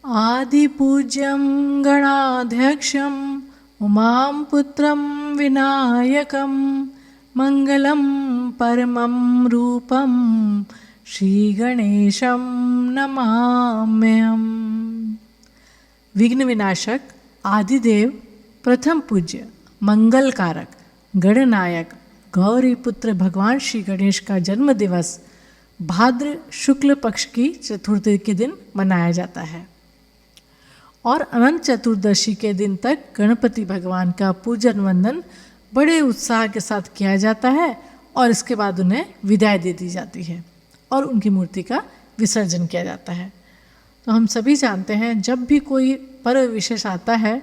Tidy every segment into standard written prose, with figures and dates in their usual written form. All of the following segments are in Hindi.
आदिपूज्यं गणाध्यक्षम् उमां पुत्रं विनायकं मंगलं परमं रूपं श्रीगणेशं नमाम्यहम्। विघ्न विनाशक, आदिदेव, प्रथम पूज्य, मंगल कारक, गणनायक, गौरी पुत्र भगवान श्री गणेश का जन्म दिवस भाद्र शुक्ल पक्ष की चतुर्थी के दिन मनाया जाता है और अनंत चतुर्दशी के दिन तक गणपति भगवान का पूजन वंदन बड़े उत्साह के साथ किया जाता है और इसके बाद उन्हें विदाई दे दी जाती है और उनकी मूर्ति का विसर्जन किया जाता है। तो हम सभी जानते हैं जब भी कोई पर्व विशेष आता है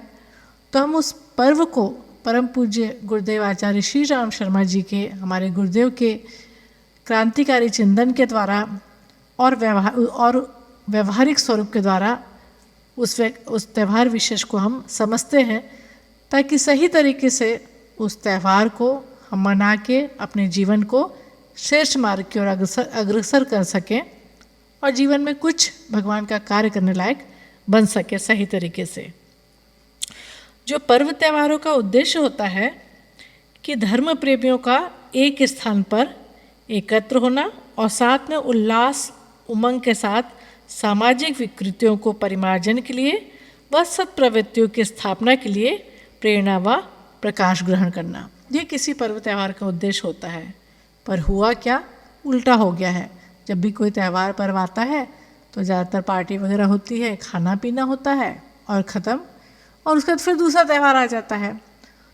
तो हम उस पर्व को परम पूज्य गुरुदेव आचार्य श्री राम शर्मा जी के, हमारे गुरुदेव के क्रांतिकारी चिंतन के द्वारा और व्यवहारिक स्वरूप के द्वारा उस त्यौहार विशेष को हम समझते हैं ताकि सही तरीके से उस त्यौहार को हम मना के अपने जीवन को श्रेष्ठ मार्ग की ओर अग्रसर कर सकें और जीवन में कुछ भगवान का कार्य करने लायक बन सके सही तरीके से। जो पर्व त्योहारों का उद्देश्य होता है कि धर्म प्रेमियों का एक स्थान पर एकत्र होना और साथ में उल्लास उमंग के साथ सामाजिक विकृतियों को परिमार्जन के लिए व सत्प्रवृत्तियों की स्थापना के लिए प्रेरणा व प्रकाश ग्रहण करना, ये किसी पर्व त्यौहार का उद्देश्य होता है। पर हुआ क्या, उल्टा हो गया है। जब भी कोई त्यौहार पर्व आता है तो ज़्यादातर पार्टी वगैरह होती है, खाना पीना होता है और ख़त्म, और उसके बाद फिर दूसरा त्यौहार आ जाता है।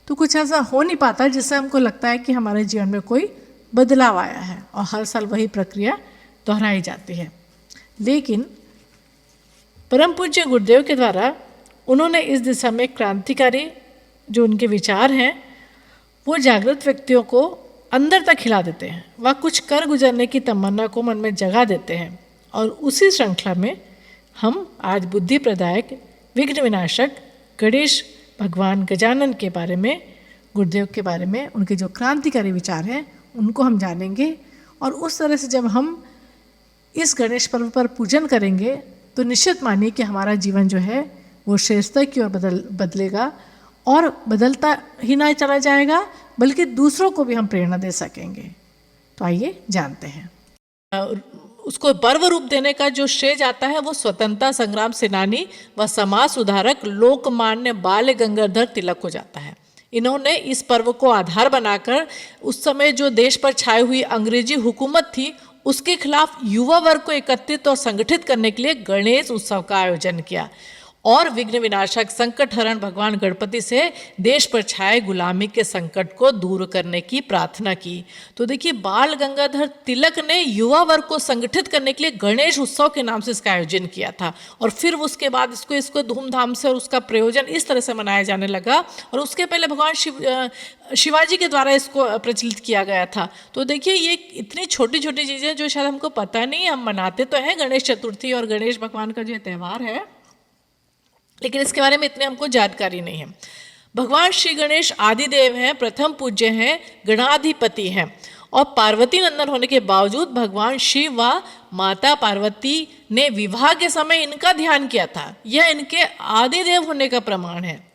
तो कुछ ऐसा हो नहीं पाता जिससे हमको लगता है कि हमारे जीवन में कोई बदलाव आया है और हर साल वही प्रक्रिया दोहराई जाती है। लेकिन परम पूज्य गुरुदेव के द्वारा उन्होंने इस दिशा में क्रांतिकारी जो उनके विचार हैं वो जागृत व्यक्तियों को अंदर तक हिला देते हैं, वह कुछ कर गुजरने की तमन्ना को मन में जगा देते हैं। और उसी श्रृंखला में हम आज बुद्धि प्रदायक विघ्न विनाशक गणेश भगवान गजानन के बारे में, गुरुदेव के बारे में, उनके जो क्रांतिकारी विचार हैं उनको हम जानेंगे। और उस तरह से जब हम इस गणेश पर्व पर पूजन करेंगे तो निश्चित मानिए कि हमारा जीवन जो है वो श्रेष्ठता की ओर बदलेगा और बदलता ही ना चला जाएगा बल्कि दूसरों को भी हम प्रेरणा दे सकेंगे। तो आइए जानते हैं। उसको पर्व रूप देने का जो श्रेय जाता है वो स्वतंत्रता संग्राम सेनानी व समाज सुधारक लोकमान्य बाल गंगाधर तिलक को जाता है। इन्होंने इस पर्व को आधार बनाकर उस समय जो देश पर छाई हुई अंग्रेजी हुकूमत थी उसके खिलाफ युवा वर्ग को एकत्रित और संगठित करने के लिए गणेश उत्सव का आयोजन किया और विघ्न विनाशक संकट हरण भगवान गणपति से देश पर छाए गुलामी के संकट को दूर करने की प्रार्थना की। तो देखिए, बाल गंगाधर तिलक ने युवा वर्ग को संगठित करने के लिए गणेश उत्सव के नाम से इसका आयोजन किया था और फिर उसके बाद इसको धूमधाम से और उसका प्रयोजन इस तरह से मनाया जाने लगा। और उसके पहले भगवान शिवाजी के द्वारा इसको प्रचलित किया गया था। तो देखिए, ये इतनी छोटी छोटी चीज़ें जो शायद हमको पता नहीं, हम मनाते तो हैं गणेश चतुर्थी और गणेश भगवान का जो त्यौहार है, लेकिन इसके बारे में इतने हमको जानकारी नहीं है। भगवान श्री गणेश आदिदेव हैं, प्रथम पूज्य हैं, गणाधिपति हैं और पार्वती नंदन होने के बावजूद भगवान शिव व माता पार्वती ने विवाह के समय इनका ध्यान किया था। यह इनके आदिदेव होने का प्रमाण है।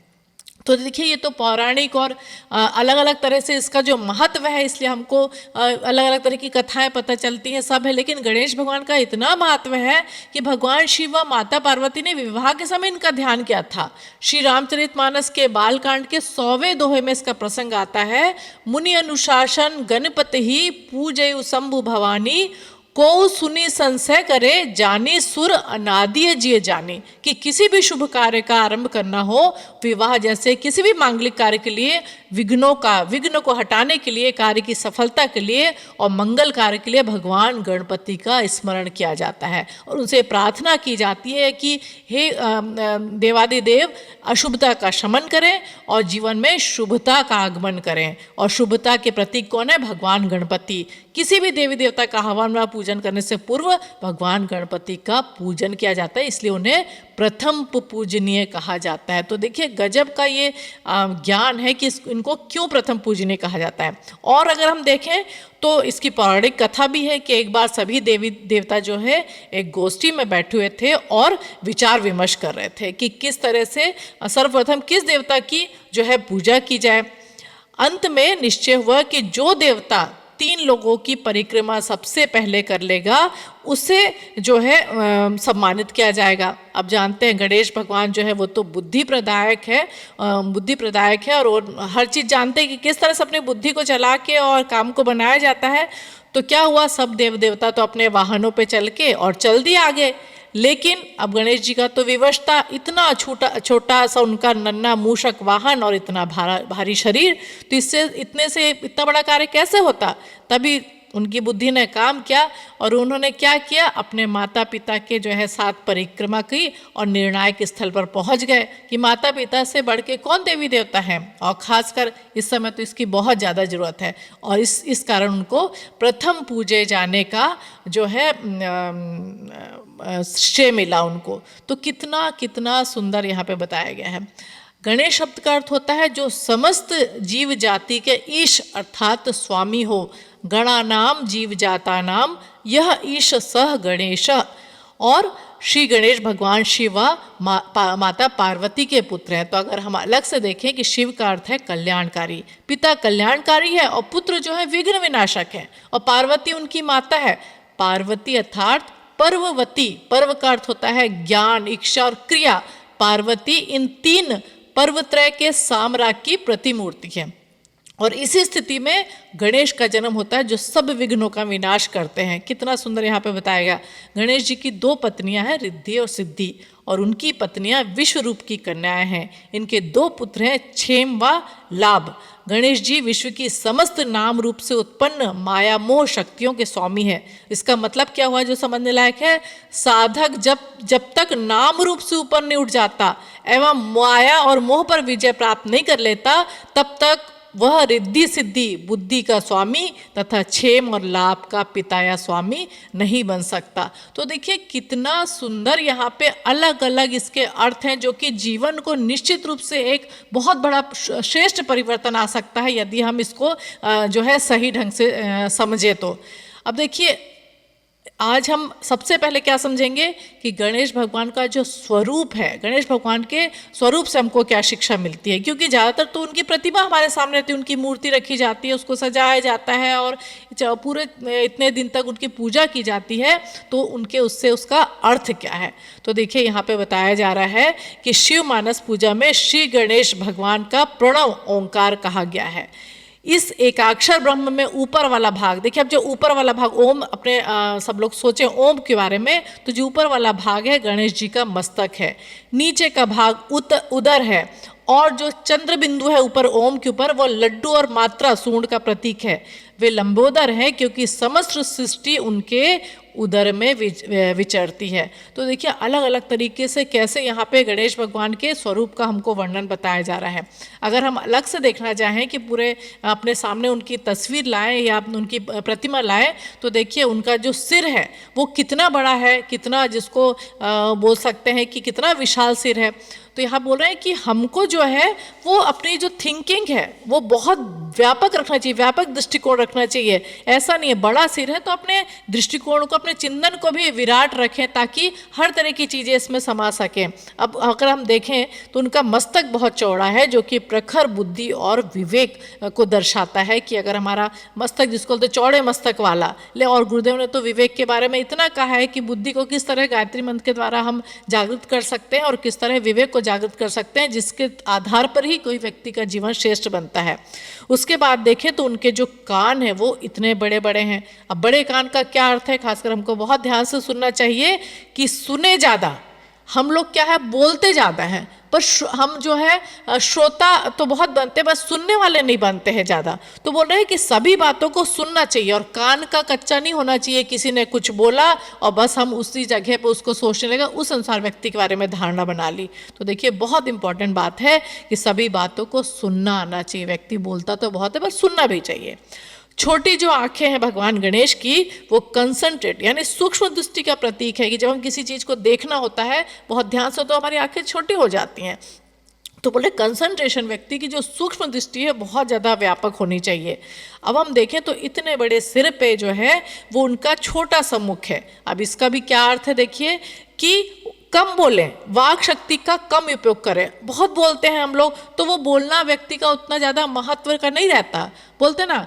तो देखिए, ये तो पौराणिक और अलग अलग तरह से इसका जो महत्व है इसलिए हमको अलग अलग तरह की कथाएं पता चलती हैं, सब है। लेकिन गणेश भगवान का इतना महत्व है कि भगवान शिव व माता पार्वती ने विवाह के समय इनका ध्यान किया था। श्री रामचरितमानस के बालकांड के 100वें दोहे में इसका प्रसंग आता है। मुनि अनुशासन गणपति ही पूजयु शंभु भवानी, को सुनी संशय करे जानी सुर अनादि जिय जानी। कि किसी भी शुभ कार्य का आरंभ करना हो, विवाह जैसे किसी भी मांगलिक कार्य के लिए विघ्न को हटाने के लिए, कार्य की सफलता के लिए और मंगल कार्य के लिए भगवान गणपति का स्मरण किया जाता है और उनसे प्रार्थना की जाती है कि हे देवादिदेव अशुभता का शमन करें और जीवन में शुभता का आगमन करें। और शुभता के प्रतीक कौन है? भगवान गणपति। किसी भी देवी देवता का हवन व पूजन करने से पूर्व भगवान गणपति का पूजन किया जाता है, इसलिए उन्हें प्रथम पूजनीय कहा जाता है। तो देखिए गजब का ये ज्ञान है कि इनको क्यों प्रथम पूजनीय कहा जाता है। और अगर हम देखें तो इसकी पौराणिक कथा भी है कि एक बार सभी देवी देवता जो है एक गोष्ठी में बैठे हुए थे और विचार विमर्श कर रहे थे कि किस तरह से सर्वप्रथम किस देवता की जो है पूजा की जाए। अंत में निश्चय हुआ कि जो देवता 3 लोगों की परिक्रमा सबसे पहले कर लेगा उसे जो है सम्मानित किया जाएगा। अब जानते हैं गणेश भगवान जो है वो तो बुद्धि प्रदायक है और हर चीज़ जानते हैं कि किस तरह से अपनी बुद्धि को चला के और काम को बनाया जाता है। तो क्या हुआ, सब देव देवता तो अपने वाहनों पे चल के और चल दिए आगे। लेकिन अब गणेश जी का तो विवश था, इतना छोटा सा उनका नन्हा मूषक वाहन और इतना भारी शरीर, तो इससे इतने से इतना बड़ा कार्य कैसे होता। तभी उनकी बुद्धि ने काम किया और उन्होंने क्या किया, अपने माता पिता के जो है साथ परिक्रमा की और निर्णायक स्थल पर पहुंच गए कि माता पिता से बढ़ के कौन देवी देवता है, और ख़ासकर इस समय तो इसकी बहुत ज़्यादा ज़रूरत है। और इस कारण उनको प्रथम पूजे जाने का जो है श्रेय मिला उनको। तो कितना सुंदर यहाँ पे बताया गया है। गणेश शब्द का अर्थ होता है जो समस्त जीव जाति के ईश अर्थात स्वामी हो। गणानाम जीव जाता नाम यह ईश सह गणेश। और श्री गणेश भगवान शिव माता पार्वती के पुत्र हैं। तो अगर हम अलग से देखें कि शिव का अर्थ है कल्याणकारी, पिता कल्याणकारी है और पुत्र जो है विघ्न विनाशक है, और पार्वती उनकी माता है। पार्वती अर्थात पर्ववती, पर्व का अर्थ होता है ज्ञान, इच्छा और क्रिया। पार्वती इन 3 पर्वत्रय के साम्राज्य की प्रतिमूर्ति है। और इसी स्थिति में गणेश का जन्म होता है जो सब विघ्नों का विनाश करते हैं। कितना सुंदर यहाँ पे बताया गया। गणेश जी की 2 पत्नियां हैं, रिद्धि और सिद्धि, और उनकी पत्नियां विश्व रूप की कन्याएं हैं। इनके 2 पुत्र हैं, क्षेम व लाभ। गणेश जी विश्व की समस्त नाम रूप से उत्पन्न माया मोह शक्तियों के स्वामी हैं। इसका मतलब क्या हुआ जो समझने लायक है, साधक जब तक नाम रूप से ऊपर नहीं उठ जाता एवं माया और मोह पर विजय प्राप्त नहीं कर लेता, तब तक वह रिद्धि सिद्धि बुद्धि का स्वामी तथा क्षेम और लाभ का पिता या स्वामी नहीं बन सकता। तो देखिए कितना सुंदर यहाँ पे अलग अलग इसके अर्थ हैं, जो कि जीवन को निश्चित रूप से एक बहुत बड़ा श्रेष्ठ परिवर्तन आ सकता है यदि हम इसको जो है सही ढंग से समझे। तो अब देखिए आज हम सबसे पहले क्या समझेंगे कि गणेश भगवान का जो स्वरूप है, गणेश भगवान के स्वरूप से हमको क्या शिक्षा मिलती है। क्योंकि ज़्यादातर तो उनकी प्रतिमा हमारे सामने रहती है, उनकी मूर्ति रखी जाती है, उसको सजाया जाता है और पूरे इतने दिन तक उनकी पूजा की जाती है। तो उनके उससे उसका अर्थ क्या है, तो देखिए यहाँ पे बताया जा रहा है कि शिव मानस पूजा में श्री गणेश भगवान का प्रणव ओंकार कहा गया है। इस एकाक्षर ब्रह्म में ऊपर वाला भाग, देखिए अब जो ऊपर वाला भाग ओम, अपने सब लोग सोचें ओम के बारे में, तो जो ऊपर वाला भाग है गणेश जी का मस्तक है, नीचे का भाग उदर है, और जो चंद्र बिंदु है ऊपर ओम के ऊपर वो लड्डू और मात्रा सूंड का प्रतीक है। वे लंबोदर है क्योंकि समस्त सृष्टि उनके उदर में विचरती है। तो देखिए अलग अलग तरीके से कैसे यहाँ पे गणेश भगवान के स्वरूप का हमको वर्णन बताया जा रहा है। अगर हम अलग से देखना चाहें कि पूरे अपने सामने उनकी तस्वीर लाएं या उनकी प्रतिमा लाएं, तो देखिए उनका जो सिर है वो कितना बड़ा है, कितना जिसको बोल सकते हैं कि कितना विशाल सिर है। तो यहाँ बोल रहे हैं कि हमको जो है वो अपनी जो थिंकिंग है वो बहुत व्यापक रखना चाहिए, व्यापक दृष्टिकोण रखना चाहिए। ऐसा नहीं है बड़ा सिर है तो अपने दृष्टिकोण को, अपने चिंतन को भी विराट रखें ताकि हर तरह की चीज़ें इसमें समा सकें। अब अगर हम देखें तो उनका मस्तक बहुत चौड़ा है जो कि प्रखर बुद्धि और विवेक को दर्शाता है कि अगर हमारा मस्तक जिसको बोलते चौड़े मस्तक वाला ले, और गुरुदेव ने तो विवेक के बारे में इतना कहा है कि बुद्धि को किस तरह गायत्री मंत्र के द्वारा हम जागृत कर सकते हैं और किस तरह विवेक को जागृत कर सकते हैं, जिसके आधार पर ही कोई व्यक्ति का जीवन श्रेष्ठ बनता है। उसके बाद देखें तो उनके जो कान हैं वो इतने बड़े बड़े हैं। अब बड़े कान का क्या अर्थ है, खासकर हमको बहुत ध्यान से सुनना चाहिए कि सुने ज़्यादा, हम लोग क्या है बोलते ज़्यादा हैं, पर हम जो है श्रोता तो बहुत बनते हैं, बस सुनने वाले नहीं बनते हैं ज़्यादा। तो बोल रहे हैं कि सभी बातों को सुनना चाहिए और कान का कच्चा नहीं होना चाहिए। किसी ने कुछ बोला और बस हम उसी जगह पे उसको सोचने लगा, उस अनुसार व्यक्ति के बारे में धारणा बना ली। तो देखिए बहुत इंपॉर्टेंट बात है कि सभी बातों को सुनना आना चाहिए। व्यक्ति बोलता तो बहुत है पर सुनना भी चाहिए। छोटी जो आंखें हैं भगवान गणेश की, वो कंसंट्रेट यानी सूक्ष्म दृष्टि का प्रतीक है कि जब हम किसी चीज़ को देखना होता है बहुत ध्यान से तो हमारी आंखें छोटी हो जाती हैं। तो बोले कंसंट्रेशन, व्यक्ति की जो सूक्ष्म दृष्टि है बहुत ज़्यादा व्यापक होनी चाहिए। अब हम देखें तो इतने बड़े सिर पे जो है वो उनका छोटा सा मुख है। अब इसका भी क्या अर्थ है, देखिए कि कम बोलें, वाक शक्ति का कम उपयोग करें। बहुत बोलते हैं हम लोग तो वो बोलना व्यक्ति का उतना ज़्यादा महत्व का नहीं रहता। बोलते ना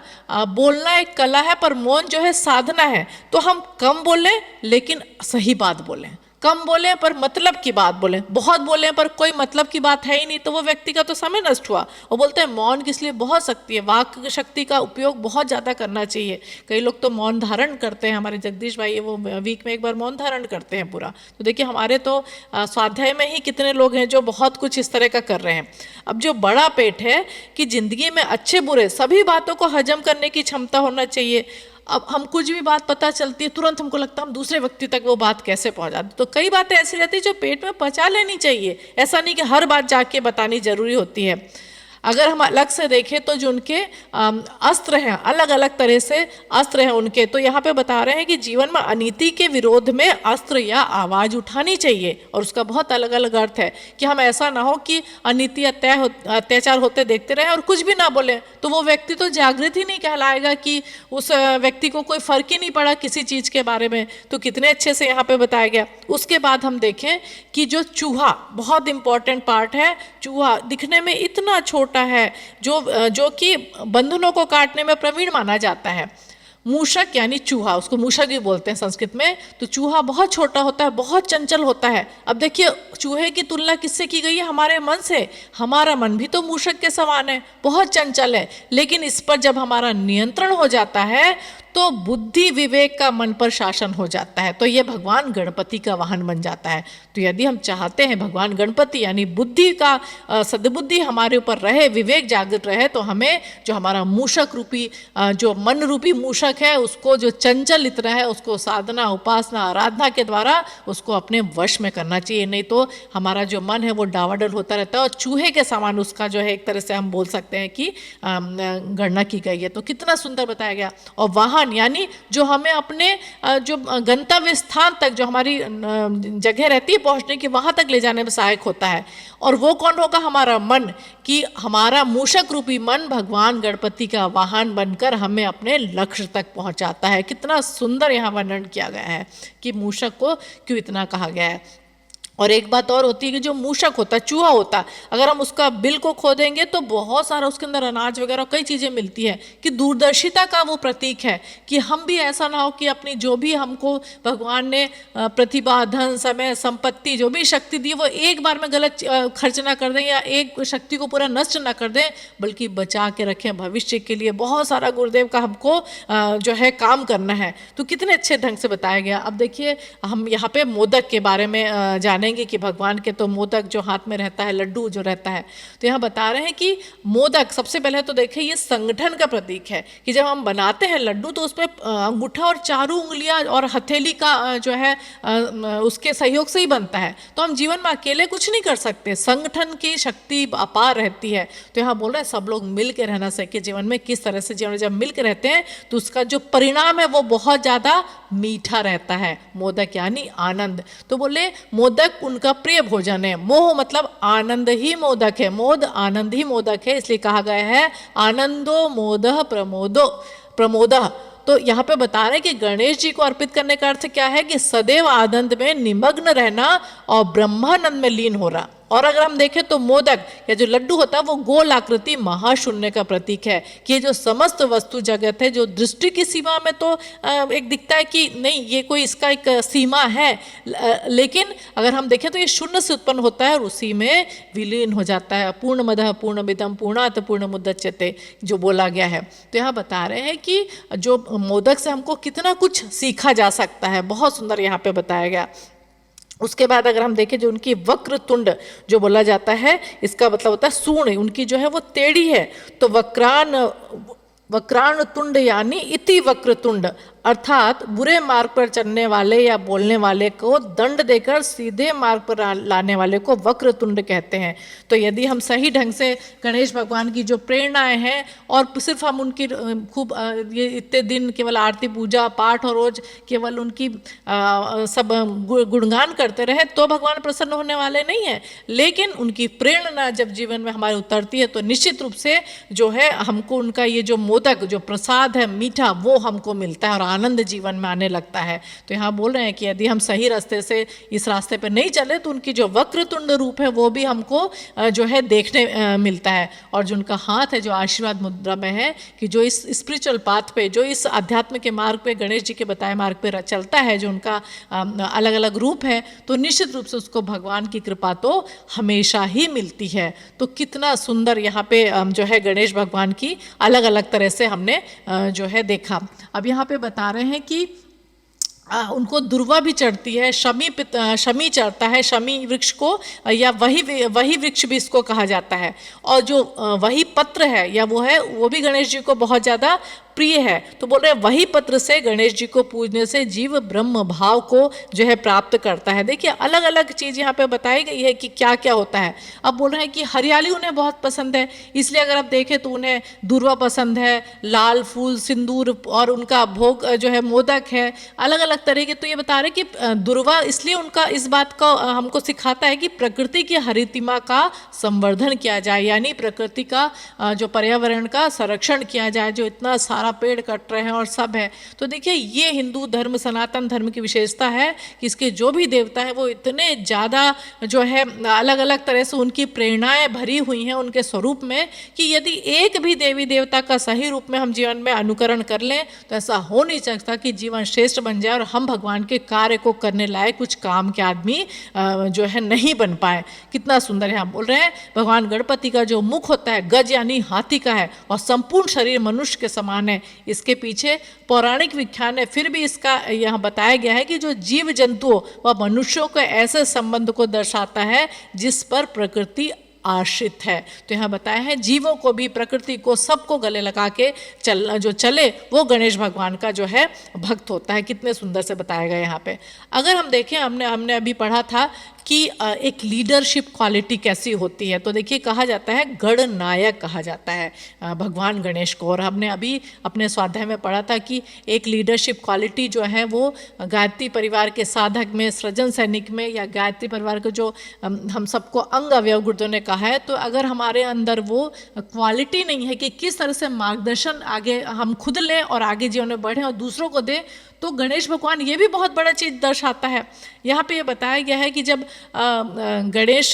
बोलना एक कला है पर मौन जो है साधना है। तो हम कम बोलें लेकिन सही बात बोलें, कम बोले पर मतलब की बात बोले। बहुत बोले पर कोई मतलब की बात है ही नहीं तो वो व्यक्ति का तो समय नष्ट हुआ। वो बोलते हैं मौन किस लिए बहुत शक्ति है, वाक शक्ति का उपयोग बहुत ज़्यादा करना चाहिए। कई लोग तो मौन धारण करते हैं, हमारे जगदीश भाई वो वीक में एक बार मौन धारण करते हैं पूरा। तो देखिए हमारे तो स्वाध्याय में ही कितने लोग हैं जो बहुत कुछ इस तरह का कर रहे हैं। अब जो बड़ा पेट है कि जिंदगी में अच्छे बुरे सभी बातों को हजम करने की क्षमता होना चाहिए। अब हम कुछ भी बात पता चलती है तुरंत हमको लगता है हम दूसरे व्यक्ति तक वो बात कैसे पहुंचाते। तो कई बातें ऐसी रहती है जो पेट में पचा लेनी चाहिए, ऐसा नहीं कि हर बात जाके बतानी जरूरी होती है। अगर हम अलग से देखें तो जो उनके अस्त्र हैं, अलग अलग तरह से अस्त्र हैं उनके, तो यहाँ पे बता रहे हैं कि जीवन में अनीति के विरोध में अस्त्र या आवाज़ उठानी चाहिए। और उसका बहुत अलग अलग अर्थ है कि हम ऐसा ना हो कि अनीति अत्याचार होते देखते रहें और कुछ भी ना बोलें, तो वो व्यक्ति तो जागृत ही नहीं कहलाएगा कि उस व्यक्ति को कोई फर्क ही नहीं पड़ा किसी चीज़ के बारे में। तो कितने अच्छे से यहाँ पे बताया गया। उसके बाद हम देखें कि जो चूहा बहुत इंपॉर्टेंट पार्ट है। चूहा दिखने में इतना छोटा है जो कि बंधनों को काटने में प्रवीण माना जाता है। मूषक यानी चूहा, उसको मूषक भी बोलते हैं संस्कृत में। तो चूहा बहुत छोटा होता है, बहुत चंचल होता है। अब देखिए चूहे की तुलना किससे की गई है, हमारे मन से। हमारा मन भी तो मूषक के समान है, बहुत चंचल है, लेकिन इस पर जब हमारा नियंत्रण हो जाता है तो बुद्धि विवेक का मन पर शासन हो जाता है। तो ये भगवान गणपति का वाहन बन जाता है। तो यदि हम चाहते हैं भगवान गणपति यानी बुद्धि का सद्बुद्धि हमारे ऊपर रहे, विवेक जागृत रहे, तो हमें जो हमारा मूषक रूपी जो मन रूपी मूषक है उसको, जो चंचल इतना है, उसको साधना उपासना आराधना के द्वारा उसको अपने वश में करना चाहिए। नहीं तो हमारा जो मन है वो डावाडोल होता रहता है और चूहे के समान उसका जो है एक तरह से हम बोल सकते हैं कि गणना की गई है। तो कितना सुंदर बताया गया। और वाहन यानी जो हमें अपने जो गंतव्य स्थान तक, जो हमारी जगह रहती है पहुंचने की, वहां तक ले जाने में सहायक होता है। और वो कौन होगा, हमारा मन, कि हमारा मूषक रूपी मन भगवान गणपति का वाहन बनकर हमें अपने लक्ष्य तक पहुंचाता है। कितना सुंदर यहाँ वर्णन किया गया है कि मूषक को क्यों इतना कहा गया है। और एक बात और होती है कि जो मूषक होता है, चूहा होता है, अगर हम उसका बिल को खोदेंगे तो बहुत सारा उसके अंदर अनाज वगैरह कई चीज़ें मिलती है। कि दूरदर्शिता का वो प्रतीक है कि हम भी ऐसा ना हो कि अपनी जो भी हमको भगवान ने प्रतिभा, धन, समय, संपत्ति, जो भी शक्ति दी वो एक बार में गलत खर्च ना कर दें या एक शक्ति को पूरा नष्ट ना कर दें, बल्कि बचा के रखें भविष्य के लिए। बहुत सारा गुरुदेव का हमको जो है काम करना है। तो कितने अच्छे ढंग से बताया गया। अब देखिए हम यहाँ पे मोदक के बारे में जाने कि भगवान के तो मोदक जो हाथ में रहता है, लड्डू जो रहता है, तो यहाँ बता रहे हैं कि मोदक सबसे पहले तो देखिए ये संगठन का प्रतीक है कि जब हम बनाते हैं लड्डू तो उसमें अंगूठा और चारों उंगलियां और हथेली का जो है उसके सहयोग से ही बनता है। तो हम जीवन में अकेले कुछ नहीं कर सकते, संगठन की शक्ति अपार रहती है। तो यहाँ बोल रहे हैं सब लोग मिल के रहना चाहिए जीवन में। किस तरह से जीवन जब मिल के रहते हैं तो उसका जो परिणाम है वो बहुत ज़्यादा मीठा रहता है। मोदक यानी आनंद। तो बोले मोदक उनका प्रिय भोजन है। मोह मतलब आनंद ही मोदक है, मोद आनंद ही मोदक है, इसलिए कहा गया है आनंदो मोदः प्रमोदः। तो यहाँ पे बता रहे हैं कि गणेश जी को अर्पित करने का अर्थ क्या है कि सदैव आनंद में निमग्न रहना और ब्रह्मानंद में लीन हो रहा। और अगर हम देखें तो मोदक या जो लड्डू होता है वो गोल आकृति महाशून्य का प्रतीक है कि ये जो समस्त वस्तु जगत है, जो दृष्टि की सीमा में तो एक दिखता है कि नहीं ये कोई इसका एक सीमा है, लेकिन अगर हम देखें तो ये शून्य से उत्पन्न होता है और उसी में विलीन हो जाता है। पूर्णमदः पूर्णमिदं पूर्णात् पूर्णमुदच्यते जो बोला गया है। तो यहाँ बता रहे हैं कि जो मोदक से हमको कितना कुछ सीखा जा सकता है, बहुत सुंदर यहाँ पे बताया गया। उसके बाद अगर हम देखें जो उनकी वक्र तुंड जो बोला जाता है, इसका मतलब होता है सूर्ण, उनकी जो है वो टेढ़ी है। तो वक्रान तुंड यानी इति वक्र तुंड, अर्थात बुरे मार्ग पर चलने वाले या बोलने वाले को दंड देकर सीधे मार्ग पर लाने वाले को वक्रतुंड कहते हैं। तो यदि हम सही ढंग से गणेश भगवान की जो प्रेरणाएं हैं और सिर्फ हम उनकी खूब ये इतने दिन केवल आरती पूजा पाठ और रोज केवल उनकी सब गुणगान करते रहे तो भगवान प्रसन्न होने वाले नहीं हैं। लेकिन उनकी प्रेरणा जब जीवन में हमारे उतरती है तो निश्चित रूप से जो है हमको उनका ये जो मोदक जो प्रसाद है मीठा वो हमको मिलता है और आनंद जीवन में आने लगता है। तो यहाँ बोल रहे हैं कि यदि हम सही रास्ते से इस रास्ते पर नहीं चले तो उनकी जो वक्रतुंड रूप है वो भी हमको जो है देखने मिलता है। और जो उनका हाथ है जो आशीर्वाद मुद्रा में है कि जो इस स्पिरिचुअल पाथ पे जो इस अध्यात्म के मार्ग पे गणेश जी के बताए मार्ग पे चलता है जो उनका अलग अलग रूप है तो निश्चित रूप से उसको भगवान की कृपा तो हमेशा ही मिलती है। तो कितना सुंदर यहाँ पे जो है गणेश भगवान की अलग अलग तरह से हमने जो है देखा। अब यहाँ पे बता रहे हैं कि उनको दुर्वा भी चढ़ती है, शमी चढ़ता है, शमी वृक्ष को या वही वृक्ष भी इसको कहा जाता है। और जो वही पत्र है या वो भी गणेश जी को बहुत ज़्यादा प्रिय है। तो बोल रहे हैं वही पत्र से गणेश जी को पूजने से जीव ब्रह्म भाव को जो है प्राप्त करता है। देखिए अलग अलग चीज़ यहाँ पे बताई गई है कि क्या क्या होता है। अब बोल रहे हैं कि हरियाली उन्हें बहुत पसंद है, इसलिए अगर आप देखें तो उन्हें दूर्वा पसंद है, लाल फूल सिंदूर और उनका भोग जो है मोदक है, अलग अलग तरह के। तो ये बता रहे कि दूर्वा इसलिए उनका इस बात का हमको सिखाता है कि प्रकृति की हरितिमा का संवर्धन किया जाए, यानी प्रकृति का जो पर्यावरण का संरक्षण किया जाए। जो इतना सारा पेड़ कट रहे हैं और सब है। तो देखिए ये हिंदू धर्म सनातन धर्म की विशेषता है कि इसके जो भी देवता है वो इतने ज़्यादा जो है अलग अलग तरह से उनकी प्रेरणाएं भरी हुई हैं उनके स्वरूप में कि यदि एक भी देवी देवता का सही रूप में हम जीवन में अनुकरण कर लें तो ऐसा हो नहीं सकता कि जीवन श्रेष्ठ बन जाए और हम भगवान के कार्य को करने लायक कुछ काम के आदमी जो है नहीं बन पाए। कितना सुंदर यहाँ बोल रहे हैं भगवान गणपति का जो मुख होता है गज यानी हाथी का है और संपूर्ण शरीर मनुष्य के समान है। इसके पीछे पौराणिक व्याख्यान है, फिर भी इसका यहाँ बताया गया है कि जो जीव जंतुओं व मनुष्यों के ऐसे संबंध को दर्शाता है जिस पर प्रकृति आश्रित है। तो यहाँ बताया है जीवों को भी प्रकृति को सबको गले लगा के चले वो गणेश भगवान का जो है भक्त होता है। कितने सुंदर से बताया गया यहाँ पे। अगर हम देखें हमने अभी पढ़ा था कि एक लीडरशिप क्वालिटी कैसी होती है। तो देखिए कहा जाता है गणनायक कहा जाता है भगवान गणेश को। और हमने अभी अपने स्वाध्याय में पढ़ा था कि एक लीडरशिप क्वालिटी जो है वो गायत्री परिवार के साधक में, सृजन सैनिक में या गायत्री परिवार के जो हम सबको अंग अवयव गुरुदेव ने कहा है। तो अगर हमारे अंदर वो क्वालिटी नहीं है कि किस तरह से मार्गदर्शन आगे हम खुद लें और आगे जीवन में बढ़ें और दूसरों को दें, तो गणेश भगवान ये भी बहुत बड़ा चीज़ दर्शाता है। यहाँ पे ये बताया गया है कि जब गणेश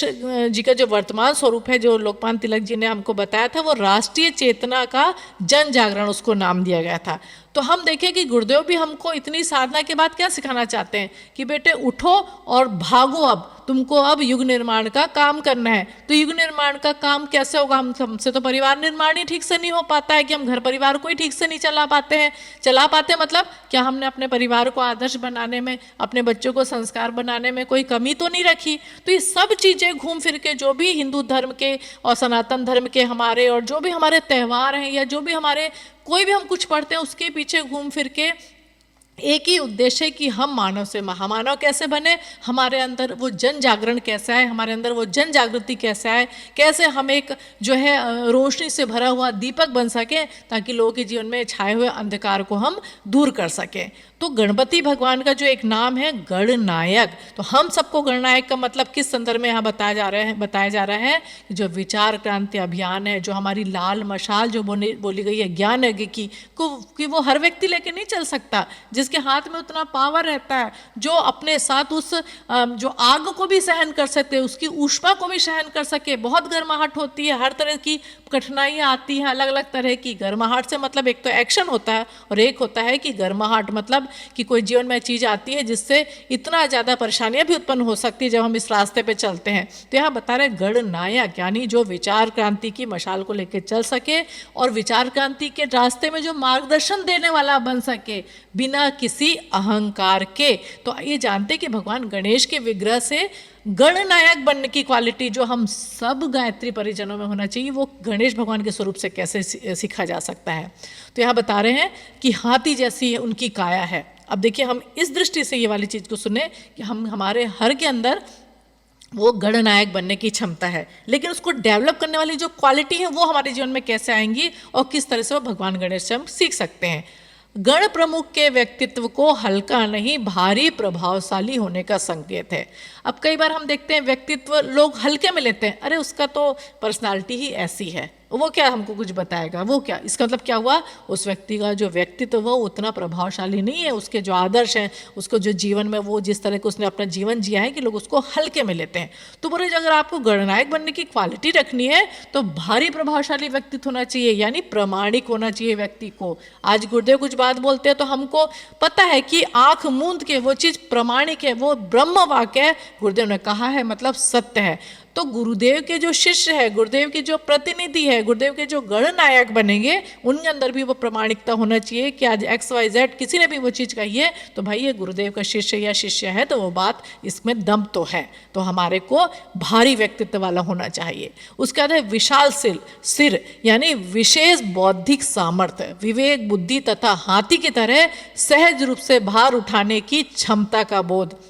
जी का जो वर्तमान स्वरूप है जो लोकमान्य तिलक जी ने हमको बताया था वो राष्ट्रीय चेतना का जन जागरण उसको नाम दिया गया था। तो हम देखें कि गुरुदेव भी हमको इतनी साधना के बाद क्या सिखाना चाहते हैं कि बेटे उठो और भागो, अब तुमको अब युग निर्माण का काम करना है। तो युग निर्माण का काम कैसे होगा? हमसे तो परिवार निर्माण ही ठीक से नहीं हो पाता है कि हम घर परिवार को ही ठीक से नहीं चला पाते मतलब क्या हमने अपने परिवार को आदर्श बनाने में, अपने बच्चों को संस्कार बनाने में कोई कमी तो नहीं रखी? तो ये सब चीज़ें घूम फिर के जो भी हिंदू धर्म के और सनातन धर्म के हमारे और जो भी हमारे त्यौहार हैं या जो भी हमारे कोई भी हम कुछ पढ़ते हैं उसके पीछे घूम फिर के एक ही उद्देश्य है कि हम मानव से महामानव कैसे बने, हमारे अंदर वो जन जागरण कैसा है, हमारे अंदर वो जन जागृति कैसा है, कैसे हम एक जो है रोशनी से भरा हुआ दीपक बन सके ताकि लोगों के जीवन में छाए हुए अंधकार को हम दूर कर सकें। तो गणपति भगवान का जो एक नाम है गणनायक, तो हम सबको गणनायक का मतलब किस संदर्भ में यहाँ बताया जा रहा है कि जो विचार क्रांति अभियान है, जो हमारी लाल मशाल जो बोली गई है ज्ञान यज्ञ की कि वो हर व्यक्ति लेके नहीं चल सकता जिसके हाथ में उतना पावर रहता है, जो अपने साथ उस जो आग को भी सहन कर सकते, उसकी ऊष्मा को भी सहन कर सके। बहुत गर्माहट होती है, हर तरह की कठिनाइयाँ आती हैं, अलग अलग तरह की। गर्माहट से मतलब एक तो एक्शन होता है और एक होता है कि गर्माहट मतलब कि कोई जीवन में चीज़ आती है जिससे इतना ज़्यादा परेशानियां भी उत्पन्न हो सकती है जब हम इस रास्ते पे चलते हैं। तो यहाँ बता रहे गणनायक यानी जो विचार क्रांति की मशाल को लेकर चल सके और विचार क्रांति के रास्ते में जो मार्गदर्शन देने वाला बन सके बिना किसी अहंकार के। तो ये जानते कि भगवान गणेश के विग्रह से गणनायक बनने की क्वालिटी जो हम सब गायत्री परिजनों में होना चाहिए, वो गणेश भगवान के स्वरूप से कैसे सीखा जा सकता है। तो यहाँ बता रहे हैं कि हाथी जैसी उनकी काया है। अब देखिए, हम इस दृष्टि से ये वाली चीज़ को सुने कि हमारे हर के अंदर वो गणनायक बनने की क्षमता है, लेकिन उसको डेवलप करने वाली जो क्वालिटी है वो हमारे जीवन में कैसे आएंगी और किस तरह से वो भगवान गणेश से हम सीख सकते हैं। गण प्रमुख के व्यक्तित्व को हल्का नहीं भारी प्रभावशाली होने का संकेत है। अब कई बार हम देखते हैं व्यक्तित्व लोग हल्के में लेते हैं, अरे उसका तो पर्सनालिटी ही ऐसी है, वो क्या हमको कुछ बताएगा, वो क्या, इसका मतलब क्या हुआ, उस व्यक्ति का जो व्यक्तित्व वो उतना प्रभावशाली नहीं है, उसके जो आदर्श हैं, उसको जो जीवन में वो जिस तरह के उसने अपना जीवन जिया है कि लोग उसको हल्के में लेते हैं। तो बोले अगर आपको गणनायक बनने की क्वालिटी रखनी है तो भारी प्रभावशाली व्यक्तित्व होना चाहिए, यानी प्रामाणिक होना चाहिए व्यक्ति को। आज गुरुदेव कुछ बात बोलते हैं तो हमको पता है कि आंख मूंद के वो चीज़ प्रामाणिक है, वो ब्रह्म वाक्य है, गुरुदेव ने कहा है मतलब सत्य है। तो गुरुदेव के जो शिष्य है, गुरुदेव के जो प्रतिनिधि है, गुरुदेव के जो गणनायक बनेंगे, उनके अंदर भी वो प्रामाणिकता होना चाहिए कि आज XYZ किसी ने भी वो चीज़ कही है तो भाई ये गुरुदेव का शिष्य या शिष्य है, तो वो बात इसमें दम तो है। तो हमारे को भारी व्यक्तित्व वाला होना चाहिए। उसके बाद है विशाल सिर यानी विशेष बौद्धिक सामर्थ्य, विवेक, बुद्धि तथा हाथी की तरह सहज रूप से भार उठाने की क्षमता का बोध।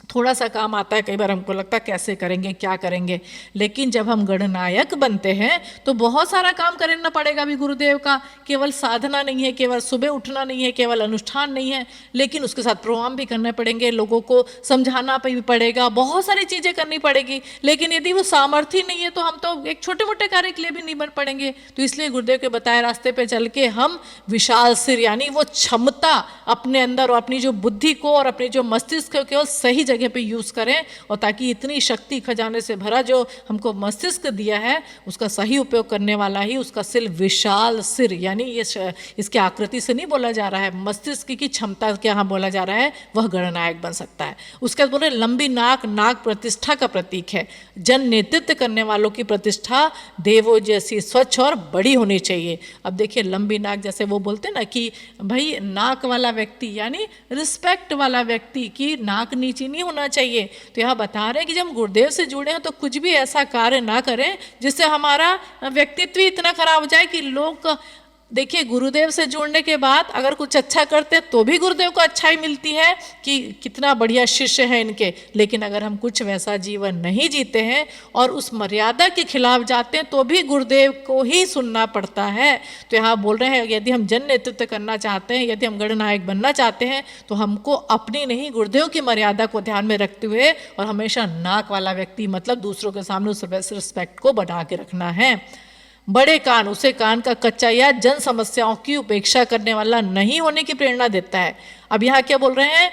थोड़ा सा काम आता है, कई बार हमको लगता है कैसे करेंगे, क्या करेंगे, लेकिन जब हम गणनायक बनते हैं तो बहुत सारा काम करना पड़ेगा भी गुरुदेव का। केवल साधना नहीं है, केवल सुबह उठना नहीं है, केवल अनुष्ठान नहीं है, लेकिन उसके साथ प्रोग्राम भी करने पड़ेंगे, लोगों को समझाना भी पड़ेगा, बहुत सारी चीज़ें करनी पड़ेगी। लेकिन यदि वो सामर्थ्य नहीं है तो हम तो एक छोटे मोटे कार्य के लिए भी नहीं बन पड़ेंगे। तो इसलिए गुरुदेव के बताए रास्ते पर चल के हम विशाल सिर यानी वो क्षमता अपने अंदर और अपनी जो बुद्धि को और अपने जो मस्तिष्क को केवल सही जगह पे यूज करें, और ताकि इतनी शक्ति खजाने से भरा जो हमको मस्तिष्क दिया है उसका सही उपयोग करने वाला ही उसका सिर विशाल सिर, यानी ये इसके आकृति से नहीं बोला जा रहा है, मस्तिष्क की क्षमता के यहाँ बोला जा रहा है, वह गणनायक बन सकता है। उसके बाद बोल रहे लंबी नाक प्रतिष्ठा का प्रतीक है। जन नेतृत्व करने वालों की प्रतिष्ठा देवों जैसी स्वच्छ और बड़ी होनी चाहिए। अब देखिए लंबी नाक, जैसे वो बोलते हैं ना कि भाई नाक वाला व्यक्ति यानी रिस्पेक्ट वाला व्यक्ति की नाक नीची नहीं होना चाहिए। तो यहाँ बता रहे हैं कि जब हम गुरुदेव से जुड़े हैं तो कुछ भी ऐसा कार्य ना करें जिससे हमारा व्यक्तित्व इतना खराब हो जाए कि लोग, देखिए गुरुदेव से जुड़ने के बाद अगर कुछ अच्छा करते हैं तो भी गुरुदेव को अच्छाई मिलती है कि कितना बढ़िया शिष्य है इनके, लेकिन अगर हम कुछ वैसा जीवन नहीं जीते हैं और उस मर्यादा के खिलाफ जाते हैं तो भी गुरुदेव को ही सुनना पड़ता है। तो यहाँ बोल रहे हैं यदि हम जन नेतृत्व करना चाहते हैं, यदि हम गणनायक बनना चाहते हैं तो हमको अपनी नहीं गुरुदेव की मर्यादा को ध्यान में रखते हुए और हमेशा नाक वाला व्यक्ति मतलब दूसरों के सामने उस रिस्पेक्ट को बना के रखना है। बड़े कान उसे कान का कच्चा या जन समस्याओं की उपेक्षा करने वाला नहीं होने की प्रेरणा देता है। अब यहाँ क्या बोल रहे हैं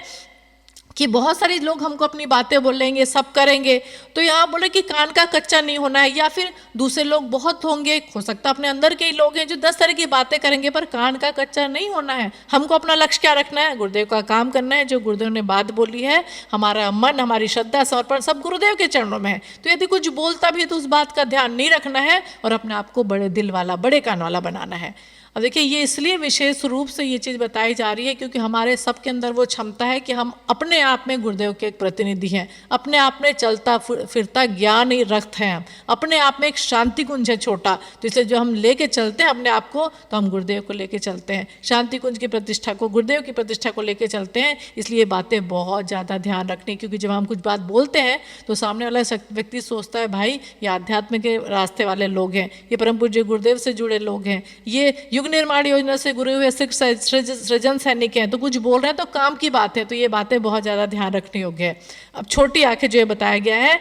कि बहुत सारे लोग हमको अपनी बातें बोलेंगे, सब करेंगे, तो यहाँ बोले कि कान का कच्चा नहीं होना है, या फिर दूसरे लोग बहुत होंगे, हो सकता है अपने अंदर के ही लोग हैं जो 10 तरह की बातें करेंगे, पर कान का कच्चा नहीं होना है। हमको अपना लक्ष्य क्या रखना है, गुरुदेव का काम करना है, जो गुरुदेव ने बात बोली है, हमारा मन, हमारी श्रद्धा, समर्पण सब गुरुदेव के चरणों में है। तो यदि कुछ बोलता भी है तो उस बात का ध्यान नहीं रखना है और अपने आप को बड़े दिल वाला, बड़े कान वाला बनाना है। अब देखिए ये इसलिए विशेष रूप से ये चीज़ बताई जा रही है क्योंकि हमारे सबके अंदर वो क्षमता है कि हम अपने आप में गुरुदेव के एक प्रतिनिधि हैं, अपने आप में चलता फिरता ज्ञान ही रक्त हैं, हम अपने आप में एक शांति कुंज है छोटा। तो इसलिए जो हम लेके चलते हैं अपने आप को, तो हम गुरुदेव को लेके चलते हैं, शांति कुंज की प्रतिष्ठा को, गुरुदेव की प्रतिष्ठा को लेके चलते हैं। इसलिए बातें बहुत ज़्यादा ध्यान रखनी, क्योंकि जब हम कुछ बात बोलते हैं तो सामने वाला व्यक्ति सोचता है भाई ये आध्यात्म के रास्ते वाले लोग हैं, ये परम पूज्य गुरुदेव से जुड़े लोग हैं, ये युग निर्माण योजना से गुरु हुए सृजन सैनिक हैं, तो कुछ बोल रहे हैं तो काम की बात है। तो ये बातें बहुत ज़्यादा ध्यान रखनी योग्य है। अब छोटी आंखें जो ये बताया गया है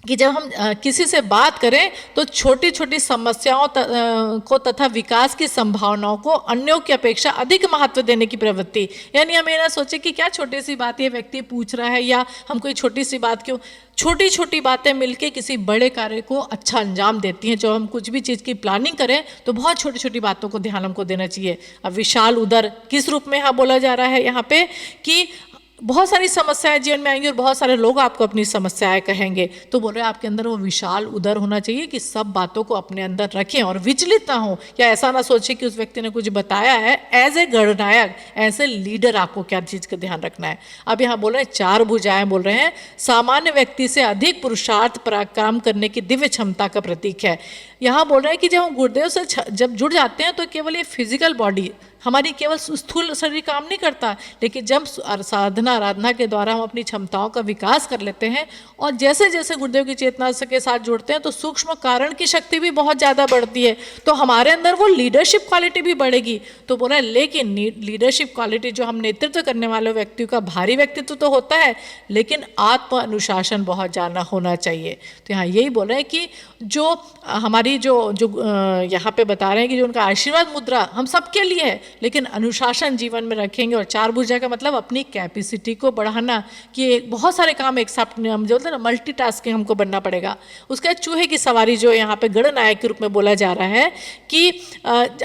कि जब हम किसी से बात करें तो छोटी छोटी समस्याओं को तथा विकास की संभावनाओं को अन्यों की अपेक्षा अधिक महत्व देने की प्रवृत्ति, यानी हम ये ना सोचे कि क्या छोटी सी बात ये व्यक्ति पूछ रहा है या हम कोई छोटी सी बात क्यों, छोटी छोटी बातें मिलके किसी बड़े कार्य को अच्छा अंजाम देती हैं। जो हम कुछ भी चीज़ की प्लानिंग करें तो बहुत छोटी छोटी बातों को ध्यान हमको देना चाहिए। अब विशाल उदर किस रूप में यहाँ बोला जा रहा है यहाँ पे कि बहुत सारी समस्याएं जीवन में आएंगी और बहुत सारे लोग आपको अपनी समस्याएं कहेंगे। तो बोल रहे हैं आपके अंदर वो विशाल उदर होना चाहिए कि सब बातों को अपने अंदर रखें और विचलित ना हो, या ऐसा ना सोचे कि उस व्यक्ति ने कुछ बताया है। एज ए गणनायक, एज ए लीडर आपको क्या चीज़ का ध्यान रखना है। अब यहाँ बोल रहे हैं 4 भुजाएं, बोल रहे हैं सामान्य व्यक्ति से अधिक पुरुषार्थ पराक्रम करने की दिव्य क्षमता का प्रतीक है। यहाँ बोल रहे हैं कि जब हम गुरुदेव से जब जुड़ जाते हैं तो केवल ये फिजिकल बॉडी हमारी केवल स्थूल शरीर काम नहीं करता, लेकिन जब साधना आराधना के द्वारा हम अपनी क्षमताओं का विकास कर लेते हैं और जैसे जैसे गुरुदेव की चेतना के साथ जुड़ते हैं तो सूक्ष्म कारण की शक्ति भी बहुत ज़्यादा बढ़ती है, तो हमारे अंदर वो लीडरशिप क्वालिटी भी बढ़ेगी। तो बोला लेकिन लीडरशिप क्वालिटी जो हम नेतृत्व करने वाले व्यक्तियों का भारी व्यक्तित्व तो होता है, लेकिन आत्म अनुशासन बहुत ज़्यादा होना चाहिए। तो यहाँ यही बोल रहे हैं कि जो हमारी जो यहाँ पे बता रहे हैं कि जो उनका आशीर्वाद मुद्रा हम सबके लिए है, लेकिन अनुशासन जीवन में रखेंगे। और 4 भुजा का मतलब अपनी कैपेसिटी को बढ़ाना, कि बहुत सारे काम एक साथ हम जो होते हैं ना मल्टीटास्किंग हमको बनना पड़ेगा। उसके चूहे की सवारी जो यहाँ पे गणनायक के रूप में बोला जा रहा है कि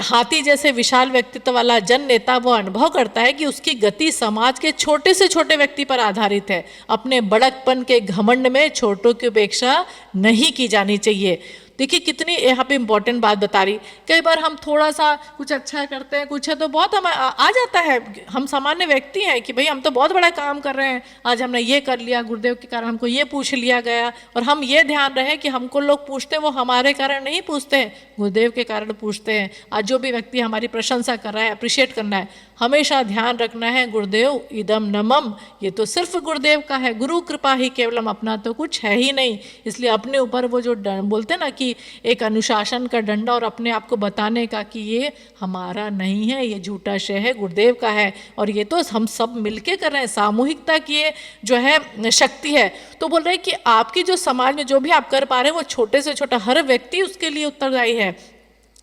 हाथी जैसे विशाल व्यक्तित्व वाला जन नेता वो अनुभव करता है कि उसकी गति समाज के छोटे से छोटे व्यक्ति पर आधारित है। अपने बड़कपन के घमंड में छोटों की उपेक्षा नहीं की जानी चाहिए। देखिए कितनी यहाँ पे इम्पोर्टेंट बात बता रही। कई बार हम थोड़ा सा कुछ अच्छा करते हैं, कुछ है तो बहुत हम आ जाता है, हम सामान्य व्यक्ति हैं कि भाई हम तो बहुत बड़ा काम कर रहे हैं, आज हमने ये कर लिया, गुरुदेव के कारण हमको ये पूछ लिया गया। और हम ये ध्यान रहे कि हमको लोग पूछते हैं वो हमारे कारण नहीं पूछते हैं, गुरुदेव के कारण पूछते हैं। आज जो भी व्यक्ति हमारी प्रशंसा कर रहा है, अप्रिशिएट करना है, हमेशा ध्यान रखना है गुरुदेव इदम नमम, ये तो सिर्फ गुरुदेव का है, गुरु कृपा ही केवलम, अपना तो कुछ है ही नहीं। इसलिए अपने ऊपर वो जो बोलते हैं ना कि एक अनुशासन का डंडा और अपने आप को बताने का कि ये हमारा नहीं है, ये झूठा शय है, गुरुदेव का है और ये तो हम सब मिलके कर रहे हैं, सामूहिकता की ये जो है शक्ति है। तो बोल रहे हैं कि आपकी जो समाज में जो भी आप कर पा रहे हैं वो छोटे से छोटा हर व्यक्ति उसके लिए उत्तरदायी है।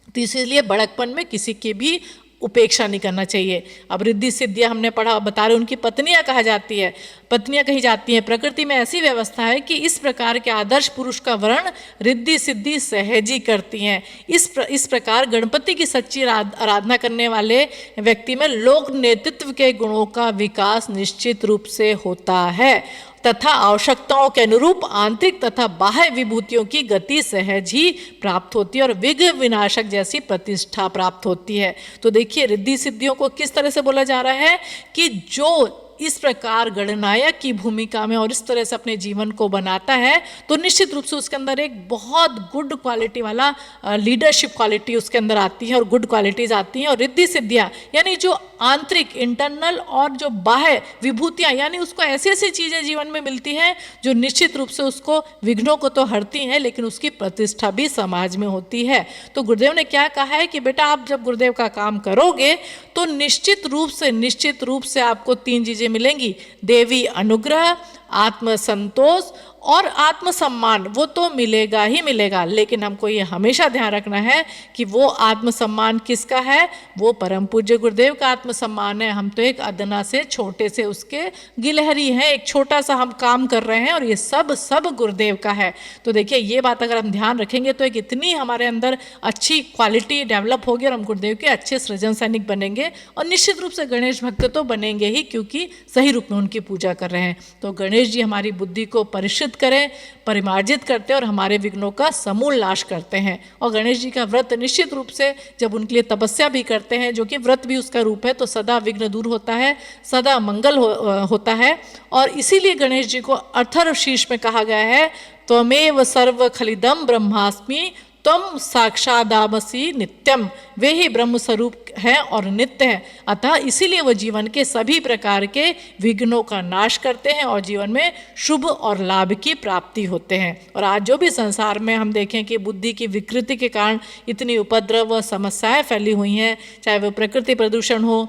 तो इसीलिए बड़कपन में किसी की भी उपेक्षा नहीं करना चाहिए। अब रिद्धि सिद्धियाँ हमने पढ़ा, बता रहे उनकी पत्नियाँ कहा जाती है, पत्नियाँ कही जाती हैं। प्रकृति में ऐसी व्यवस्था है कि इस प्रकार के आदर्श पुरुष का वर्ण रिद्धि सिद्धि सहजी करती हैं। इस प्रकार गणपति की सच्ची आराधना करने वाले व्यक्ति में लोक नेतृत्व के गुणों का विकास निश्चित रूप से होता है तथा आवश्यकताओं के अनुरूप आंतरिक तथा बाह्य विभूतियों की गति सहज ही प्राप्त होती है और विघ्न विनाशक जैसी प्रतिष्ठा प्राप्त होती है। तो देखिए रिद्धि सिद्धियों को किस तरह से बोला जा रहा है कि जो इस प्रकार गणनायक की भूमिका में और इस तरह से अपने जीवन को बनाता है तो निश्चित रूप से उसके अंदर एक बहुत गुड क्वालिटी वाला लीडरशिप क्वालिटी उसके अंदर आती है और गुड क्वालिटीज आती हैं। और रिद्धि सिद्धियाँ यानी जो आंतरिक इंटरनल और जो बाह्य विभूतियाँ, यानी उसको ऐसी ऐसी चीज़ें जीवन में मिलती हैं जो निश्चित रूप से उसको विघ्नों को तो हरती हैं लेकिन उसकी प्रतिष्ठा भी समाज में होती है। तो गुरुदेव ने क्या कहा है कि बेटा आप जब गुरुदेव का काम करोगे तो निश्चित रूप से आपको 3 चीज़ें मिलेंगी, देवी अनुग्रह, आत्मसंतोष और आत्मसम्मान। वो तो मिलेगा ही मिलेगा, लेकिन हमको ये हमेशा ध्यान रखना है कि वो आत्मसम्मान किसका है, वो परम पूज्य गुरुदेव का आत्मसम्मान है। हम तो एक अदना से छोटे से उसके गिलहरी हैं, एक छोटा सा हम काम कर रहे हैं और ये सब गुरुदेव का है। तो देखिए ये बात अगर हम ध्यान रखेंगे तो एक इतनी हमारे अंदर अच्छी क्वालिटी डेवलप होगी और हम गुरुदेव के अच्छे सृजन सैनिक बनेंगे और निश्चित रूप से गणेश भक्त तो बनेंगे ही, क्योंकि सही रूप में उनकी पूजा कर रहे हैं। तो गणेश जी हमारी बुद्धि को परिशुद्ध करें, परिमार्जित करते हैं और हमारे विघ्नों का समूल नाश करते हैं। और गणेश जी का व्रत निश्चित रूप से जब उनके लिए तपस्या भी करते हैं, जो कि व्रत भी उसका रूप है, तो सदा विघ्न दूर होता है, सदा मंगल होता है। और इसीलिए गणेश जी को अथर्वशीर्ष में कहा गया है, त्वमेव सर्व खलिदम ब्रह्मास्मि तम साक्षादामसी नित्यम, वे ही ब्रह्म स्वरूप हैं और नित्य हैं। अतः इसीलिए वो जीवन के सभी प्रकार के विघ्नों का नाश करते हैं और जीवन में शुभ और लाभ की प्राप्ति होते हैं। और आज जो भी संसार में हम देखें कि बुद्धि की विकृति के कारण इतनी उपद्रव व समस्याएं फैली हुई हैं, चाहे वो प्रकृति प्रदूषण हो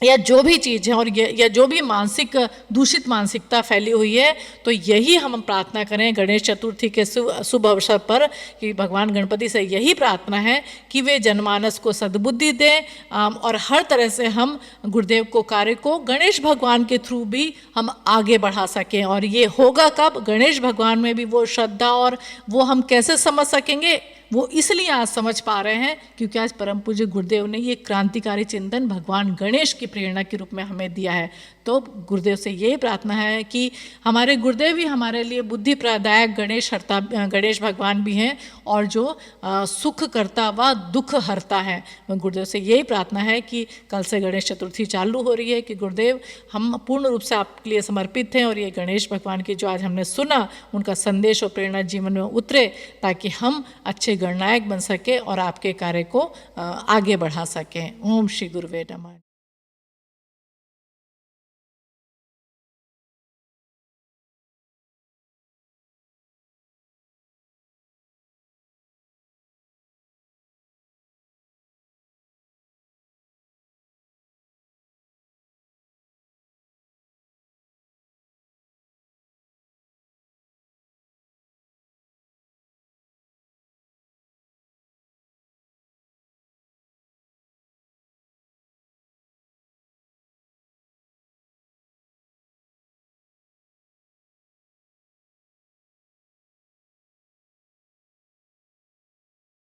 या जो भी चीज़ है और या जो भी मानसिक दूषित मानसिकता फैली हुई है, तो यही हम प्रार्थना करें गणेश चतुर्थी के शुभ अवसर पर कि भगवान गणपति से यही प्रार्थना है कि वे जनमानस को सद्बुद्धि दें और हर तरह से हम गुरुदेव को कार्य को गणेश भगवान के थ्रू भी हम आगे बढ़ा सकें। और ये होगा कब? गणेश भगवान में भी वो श्रद्धा, और वो हम कैसे समझ सकेंगे? वो इसलिए आज समझ पा रहे हैं क्योंकि आज परम पूज्य गुरुदेव ने ये क्रांतिकारी चिंतन भगवान गणेश की प्रेरणा के रूप में हमें दिया है। तो गुरुदेव से यही प्रार्थना है कि हमारे गुरुदेव ही हमारे लिए बुद्धि प्रदायक गणेश भगवान भी हैं और जो सुख करता व दुख हरता है। गुरुदेव से यही प्रार्थना है कि कल से गणेश चतुर्थी चालू हो रही है कि गुरुदेव हम पूर्ण रूप से आपके लिए समर्पित हैं और ये गणेश भगवान की जो आज हमने सुना उनका संदेश और प्रेरणा जीवन में उतरे ताकि हम अच्छे गणनायक बन सकें और आपके कार्य को आगे बढ़ा सकें। ओम श्री गुरुवे नमः।